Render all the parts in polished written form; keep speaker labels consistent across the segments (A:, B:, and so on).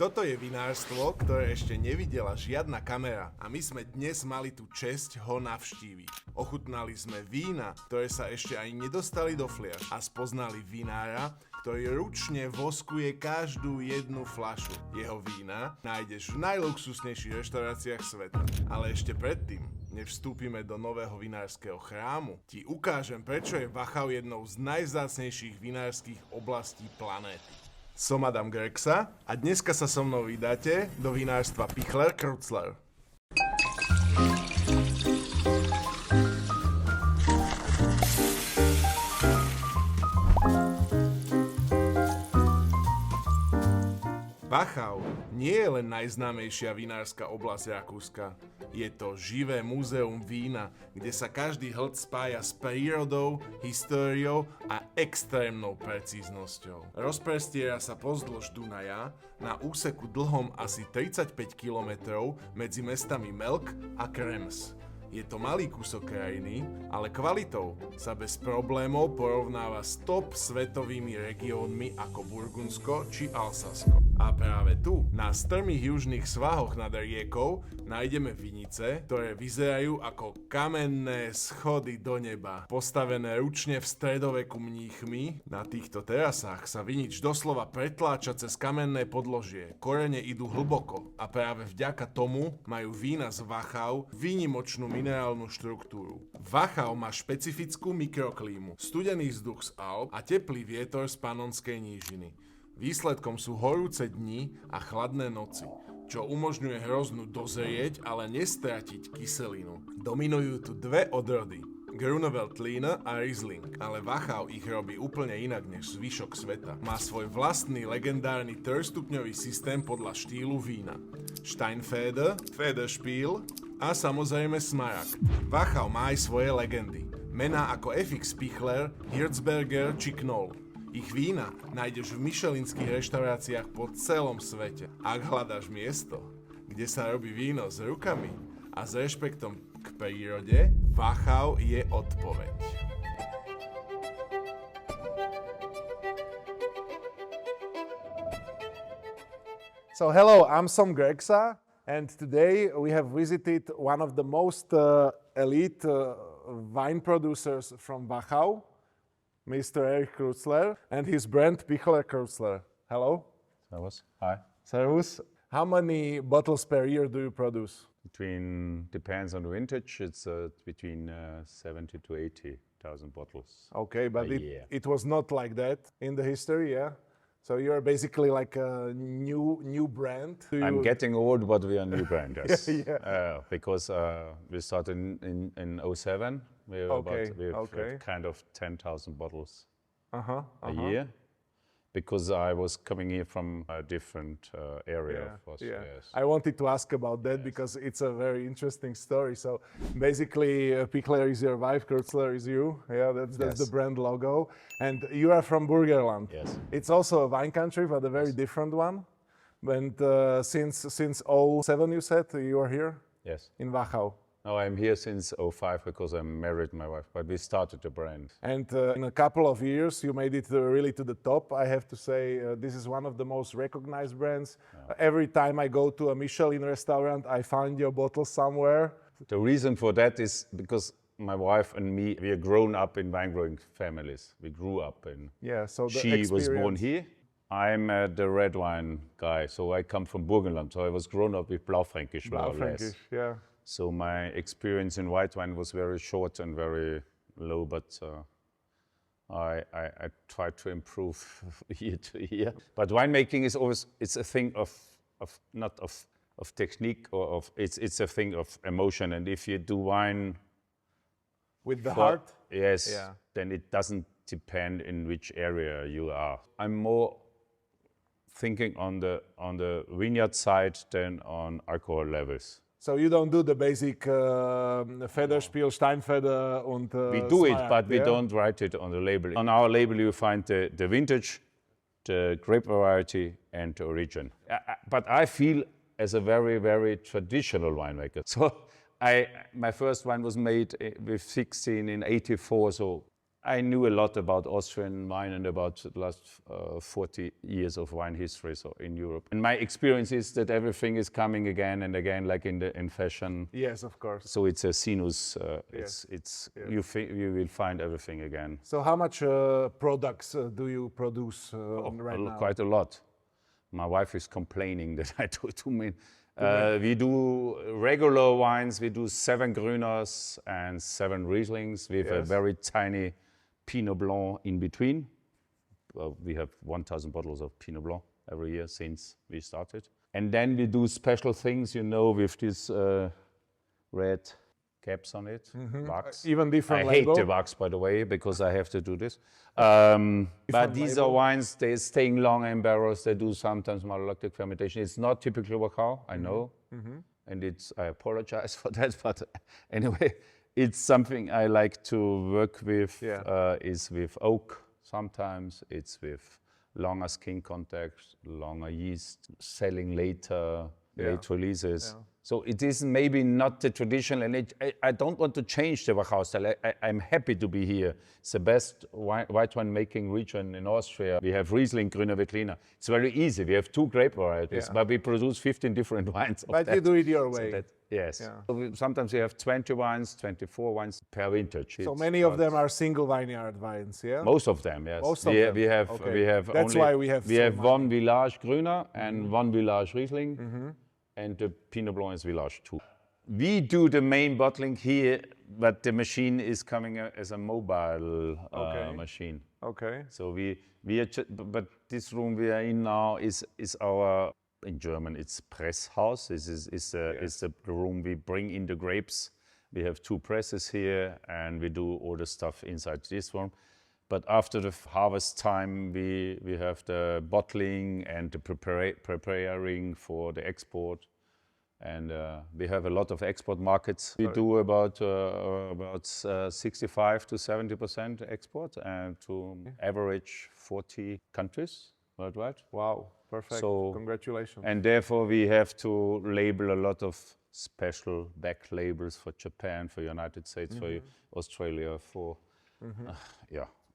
A: Toto je vinárstvo, ktoré ešte nevidela žiadna kamera a my sme dnes mali tú česť ho navštíviť. Ochutnali sme vína, ktoré sa ešte ani nedostali do fliaš a spoznali vinára, ktorý ručne voskuje každú jednu fľašu. Jeho vína nájdeš v najluxusnejších reštauráciách sveta. Ale ešte predtým, než vstúpime do nového vinárskeho chrámu, ti ukážem, prečo je Wachau jednou z najvzácnejších vinárskych oblastí planéty. Som Adam Greksa a dneska sa so mnou vydáte do vinárstva Pichler-Krutzler. Wachau nie je len najznámejšia vinárska oblasť Rakúska. Je to živé múzeum vína, kde sa každý hĺd spája s prírodou, históriou a extrémnou precíznosťou. Rozprestiera sa pozdĺž Dunaja na úseku dlhom asi 35 km medzi mestami Melk a Krems. Je to malý kúsok krajiny, ale kvalitou sa bez problémov porovnáva s top svetovými regiónmi ako Burgundsko či Alsasko. A práve tu, na strmých južných svahoch nad riekou, nájdeme vinice, ktoré vyzerajú ako kamenné schody do neba, postavené ručne v stredoveku mníchmi. Na týchto terasách sa vinič doslova pretláča cez kamenné podložie. Korene idú hlboko a práve vďaka tomu majú vína z Wachau výnimočnú minerálnu štruktúru. Wachau má špecifickú mikroklímu, studený vzduch z Alp a teplý vietor z Panonskej nížiny. Výsledkom sú horúce dni a chladné noci, čo umožňuje hroznu dozrieť, ale nestratiť kyselinu. Dominujú tu dve odrody, Grüner Veltliner a Riesling, ale Wachau ich robí úplne inak než zvyšok sveta. Má svoj vlastný legendárny trojstupňový systém podľa štýlu vína. Steinfeder, Federspiel a samozrejme Smaragd. Wachau má aj svoje legendy. Mená ako FX Pichler, Hirzberger či Knoll. Ich vína nájdeš v michelinských reštauráciách po celom svete. Ak hľadáš miesto, kde sa robí víno s rukami a s rešpektom k prírode, Wachau je odpoveď.
B: So hello, I'm Som Greksa, and today we have visited one of the most elite wine producers from Wachau, Mr. Erich Krutzler, and his brand Pichler-Krutzler. Hello.
C: Servus. Hi.
B: Servus. How many bottles per year do you produce?
C: Depends on the vintage, it's between 70 to 80,000 bottles.
B: Okay, but
C: year.
B: it was not like that in the history, yeah? So you're basically like a new brand.
C: I'm getting old, but we are a new brand, yes.
B: Yeah.
C: Because we started in 07. We have kind of 10,000 bottles a year. Because I was coming here from a different area. Yes.
B: I wanted to ask about that because it's a very interesting story. So basically, Pichler is your wife, Krutzler is you. Yeah, that's the brand logo. And you are from Burgenland.
C: Yes.
B: It's also a wine country, but a very different one. And since 07, you said you are here?
C: Yes.
B: In Wachau.
C: No, I'm here since 05 because I'm married to my wife, but we started the brand.
B: And in a couple of years, you made it really to the top. I have to say, this is one of the most recognized brands. Yeah. Every time I go to a Michelin restaurant, I find your bottle somewhere.
C: The reason for that is because my wife and me, we are grown up in wine growing families. We grew up in.
B: Yeah, so the
C: she was born here. I'm the red wine guy, so I come from Burgenland. So I was grown up with Blaufränkisch, more or less.
B: Yeah.
C: So my experience in white wine was very short and very low, but I try to improve year to year. But winemaking is always, it's a thing of not of technique or it's a thing of emotion. And if you do wine
B: with the heart,
C: yes, then it doesn't depend in which area you are. I'm more thinking on the vineyard side than on alcohol levels.
B: So you don't do the basic Federspiel, Steinfeder and
C: we do it, but we
B: yeah?
C: don't write it on the label. On our label you find the vintage, the grape variety and the origin. But I feel as a very, very traditional winemaker. So my first wine was made with 16 in 84, so I knew a lot about Austrian wine and about the last 40 years of wine history so in Europe. And my experience is that everything is coming again and again, like in fashion.
B: Yes, of course.
C: So it's a sinus.
B: Yes.
C: You will find everything again.
B: So how much products do you produce right now?
C: Quite a lot. My wife is complaining that I do too many. We do regular wines. We do 7 Grüners and 7 Rieslings with a very tiny Pinot Blanc in between. We have 1,000 bottles of Pinot Blanc every year since we started. And then we do special things, with this red caps on it, wax.
B: Even different
C: I
B: label?
C: hate the wax, by the way, because I have to do this. But these are wines, they're staying long in barrels. They do sometimes malolactic fermentation. It's not typically Wachau, I know. And I apologize for that. But anyway, it's something I like to work with, is with oak sometimes. It's with longer skin contact, longer yeast, selling later, late releases. So it is maybe not the traditional, and I don't want to change the Wachau style. I'm happy to be here. It's the best white wine making region in Austria. We have Riesling, Grüner Veltliner. It's very easy. We have 2 grape varieties, but we produce 15 different wines.
B: But you do it your way.
C: Yes.
B: Yeah.
C: So sometimes we have 20 wines, 24 wines per vintage.
B: So many of them are single vineyard wines, yeah?
C: Most of them, yes.
B: Most of them.
C: We have
B: That's
C: only,
B: why we have so
C: one Village Grüner and one Village Riesling. And the Pinot Blanc is Village too. We do the main bottling here, but the machine is coming as a mobile machine.
B: Okay.
C: So we are but this room we are in now is our, in German it's Presshaus. This is the room we bring in the grapes. We have 2 presses here and we do all the stuff inside this room. But after the harvest time, we have the bottling and the preparing for the export. And we have a lot of export markets. We do about 65 to 70% export and to average 40 countries worldwide.
B: Wow, perfect. So, congratulations.
C: And therefore we have to label a lot of special back labels for Japan, for United States, for Australia, for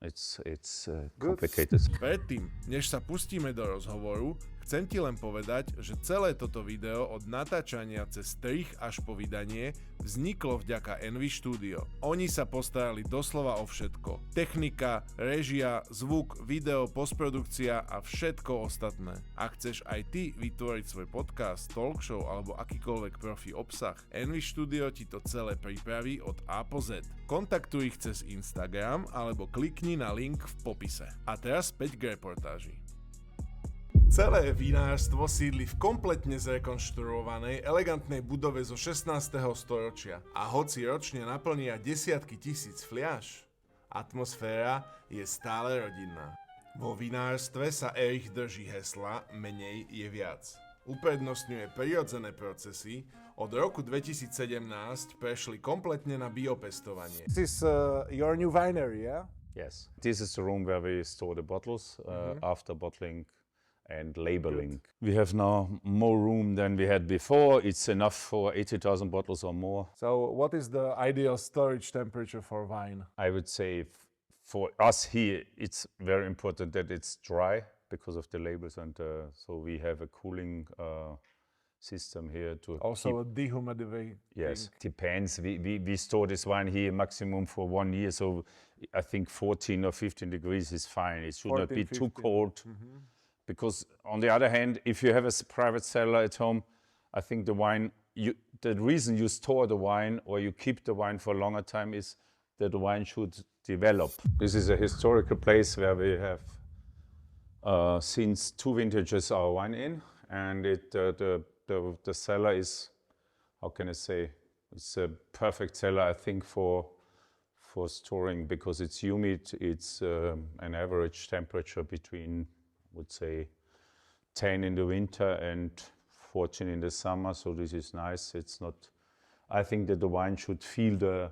C: It's complicated.
A: Predtým, než sa pustíme do rozhovoru, chcem ti len povedať, že celé toto video od natáčania cez strih až po vydanie vzniklo vďaka Envystudio. Oni sa postarali doslova o všetko. Technika, režia, zvuk, video, postprodukcia a všetko ostatné. Ak chceš aj ty vytvoriť svoj podcast, talk show alebo akýkoľvek profi obsah, Envystudio ti to celé pripraví od A po Z. Kontaktuj ich cez Instagram alebo klikni na link v popise. A teraz späť k reportáži. Celé vinárstvo sídli v kompletne zrekonštruovanej, elegantnej budove zo 16. storočia a hoci ročne naplnia desiatky tisíc fliaš, atmosféra je stále rodinná. Vo vinárstve sa Erich drží hesla menej je viac. Uprednostňuje prirodzené procesy, od roku 2017 prešli kompletne na biopestovanie.
B: This is your new winery, yeah?
C: Yes. This is the room where we store the bottles after bottling and labeling. We have now more room than we had before. It's enough for 80,000 bottles or more.
B: So what is the ideal storage temperature for wine?
C: I would say for us here, it's very important that it's dry because of the labels, and so we have a cooling system here to
B: also keep... a dehumidifier.
C: Yes, depends. We store this wine here maximum for 1 year, so I think 14 or 15 degrees is fine. It should 14, not be 15. Too cold. Because on the other hand, if you have a private cellar at home, I think the wine, the reason you store the wine or you keep the wine for a longer time is that the wine should develop. This is a historical place where we have since 2 vintages our wine in, and the cellar is, how can I say, it's a perfect cellar, I think, for storing, because it's humid. It's an average temperature between, would say, 10 in the winter and 14 in the summer, so this is nice. It's not, I think that the wine should feel the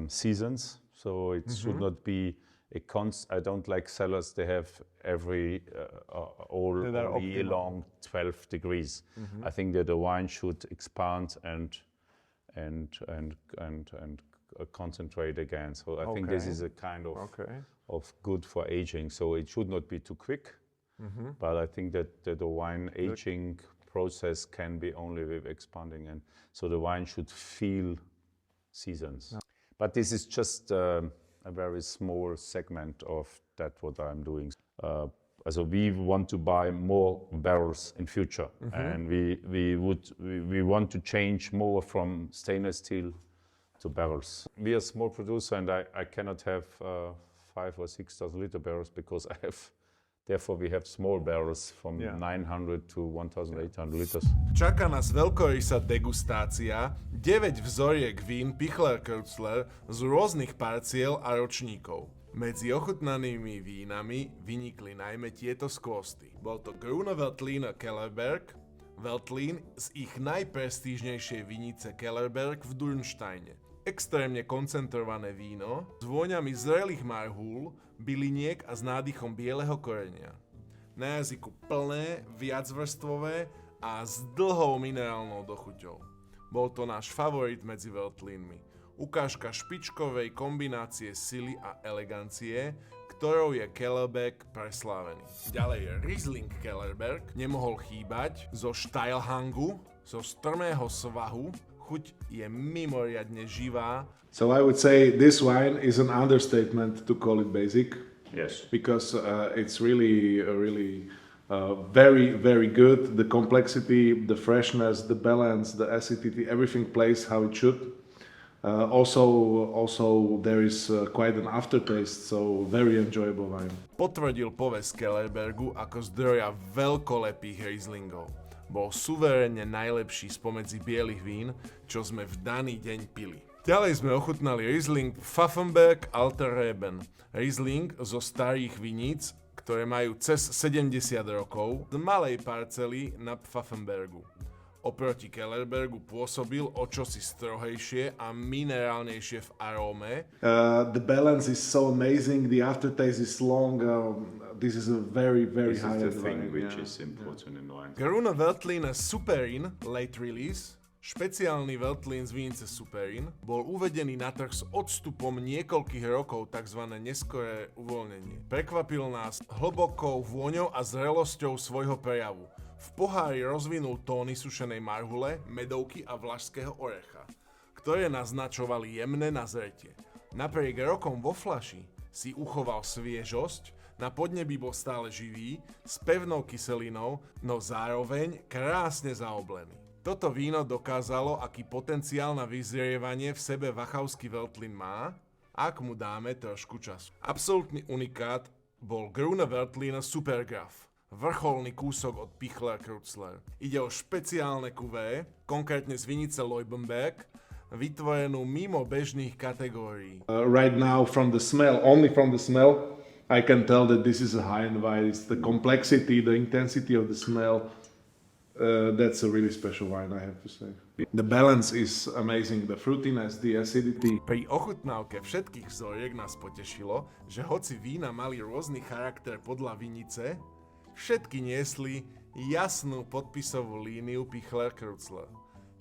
C: seasons, so it should not be a I don't like cellars, they have every all year long 12 degrees. I think that the wine should expand and concentrate again. So I think this is a kind of good for aging. So it should not be too quick, but I think that the wine aging process can be only with expanding, and so the wine should feel seasons. But this is just a very small segment of that what I'm doing. So we want to buy more barrels in future, and we want to change more from stainless steel to barrels. We are a small producer, and I cannot have 5,000 or 6,000 liter barrels because therefore we have small barrels from 900 to 1,800 liters.
A: Čaká nás veľkorysá degustácia 9 vzoriek vín Pichler-Krutzler z rôznych parciel a ročníkov. Medzi ochutnanými vínami vynikli najmä tieto skvosty. Bol to Grüner Veltliner Veltlín z ich najprestížnejšej vinice Kellerberg v Dürnsteine. Extrémne koncentrované víno s vôňami zrelých marhúl, byliniek a s nádychom bieleho korenia. Na jazyku plné, viacvrstvové a s dlhou minerálnou dochuťou. Bol to náš favorit medzi Veltlínmi. Ukážka špičkovej kombinácie sily a elegancie, ktorou je Kellerberg preslávený. Ďalej Riesling Kellerberg nemohol chýbať zo Steilhangu, zo strmého svahu. Chuť je mimoriadne živá.
B: So I would say this wine is an understatement to call it basic.
C: Yes.
B: Because it's really very, very good. The complexity, the freshness, the balance, the acidity, everything plays how it should. Also there is quite an aftertaste, so very enjoyable wine.
A: Potvrdil povesť Kellerbergu ako zdroja veľkolepých Rieslingov. Bol suverénne najlepší spomedzi bielých vín, čo sme v daný deň pili. Ďalej sme ochutnali Riesling Pfaffenberg Alter Reben. Riesling zo starých viníc, ktoré majú cez 70 rokov, z malej parcely na Pfaffenbergu. Oproti Kellerbergu pôsobil o čosi strohejšie a minerálnejšie v aróme.
B: The balance is so amazing, the aftertaste is long. This is a very, very high
C: This is the thing which is important in wine.
A: Grüner Veltliner Superin Late Release, špeciálny Veltlín z vinice Superin, bol uvedený na trh s odstupom niekoľkých rokov, tzv. Neskoré uvoľnenie. Prekvapil nás hlbokou vôňou a zrelosťou svojho prejavu. V pohári rozvinul tóny sušenej marhule, medovky a vlašského orecha, ktoré naznačovali jemné nazretie. Napriek rokom vo fľaši si uchoval sviežosť, na podnebí bol stále živý, s pevnou kyselinou, no zároveň krásne zaoblený. Toto víno dokázalo, aký potenciál na vyzrievanie v sebe wachauský Veltlín má, ak mu dáme trošku času. Absolútny unikát bol Grüner Veltliner Supergraf. Vrcholný kúsok od Pichler-Krutzler. Ide o špeciálne kuvé, konkrétne z vinice Leubenberg, vytvorenú mimo bežných kategórií.
B: Right now only from the smell, I can tell that this is a high-end wine. It's the complexity, the intensity of the smell. That's a really special wine, I have to say. The balance is amazing, the fruitiness, the acidity.
A: Pri ochutnávke všetkých vzoriek nás potešilo, že hoci vína mali rôzny charakter podľa vinice, všetky niesli jasnú podpisovú líniu Pichler-Krutzler.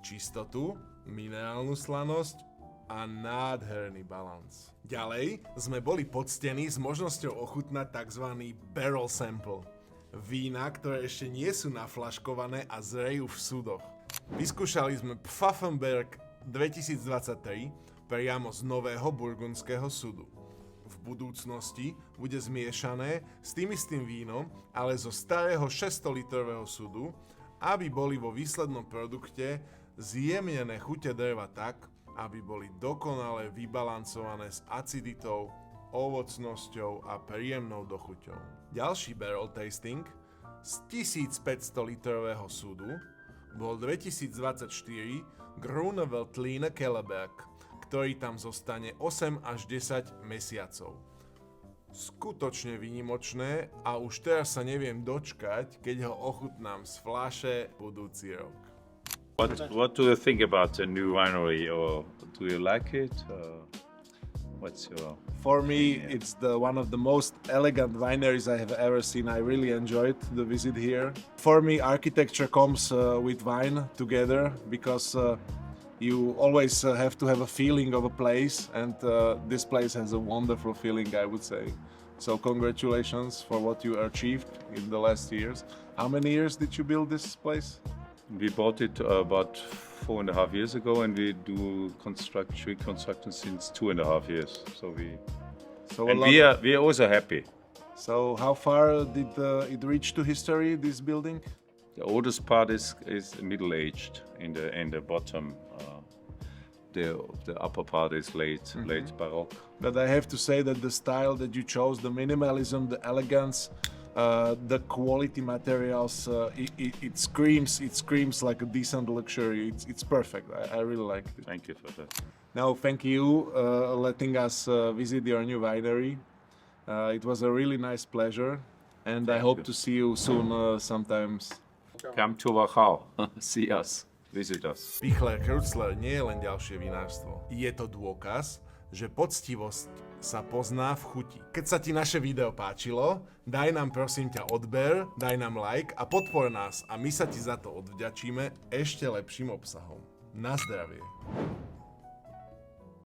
A: Čistotu, minerálnu slanosť a nádherný balans. Ďalej sme boli poctení s možnosťou ochutnať tzv. Barrel sample. Vína, ktoré ešte nie sú naflaškované a zrejú v súdoch. Vyskúšali sme Pfaffenberg 2023 priamo z nového burgundského súdu. V budúcnosti bude zmiešané s tým istým vínom, ale zo starého 600-litrového súdu, aby boli vo výslednom produkte zjemnené chute dreva tak, aby boli dokonale vybalancované s aciditou, ovocnosťou a príjemnou dochuťou. Ďalší barrel tasting z 1500-litrového súdu bol 2024 Grüner Veltliner Kellerberg, ktorý tam zostane 8 až 10 mesiacov. Skutočne výnimočné a už teraz sa neviem dočkať, keď ho ochutnám z fľaše budúci rok.
C: What do you think about the new winery, or do you like it? What's your...
B: For me, it's one of the most elegant wineries I have ever seen. I really enjoyed the visit here. For me, architecture comes with wine together because You always have to have a feeling of a place, and this place has a wonderful feeling, I would say. So congratulations for what you achieved in the last years. How many years did you build this place?
C: We bought it about 4.5 years ago, and we do tree construction since 2.5 years. We are also happy.
B: So how far did it reach to history, this building?
C: The oldest part is middle-aged in the bottom. The upper part is late Baroque.
B: But I have to say that the style that you chose, the minimalism, the elegance, the quality materials, it screams like a decent luxury. It's perfect. I really like it.
C: Thank you for that.
B: Now, thank you letting us visit your new winery. It was a really nice pleasure, and I hope to see you soon sometimes.
C: Come to Wachau. See us. Visit us.
A: Pichler-Krutzler nie je len ďalšie vinárstvo. Je to dôkaz, že poctivosť sa pozná v chuti. Keď sa ti naše video páčilo, daj nám prosím ťa odber, daj nám like a podpor nás a my sa ti za to odvďačíme ešte lepším obsahom. Na zdravie.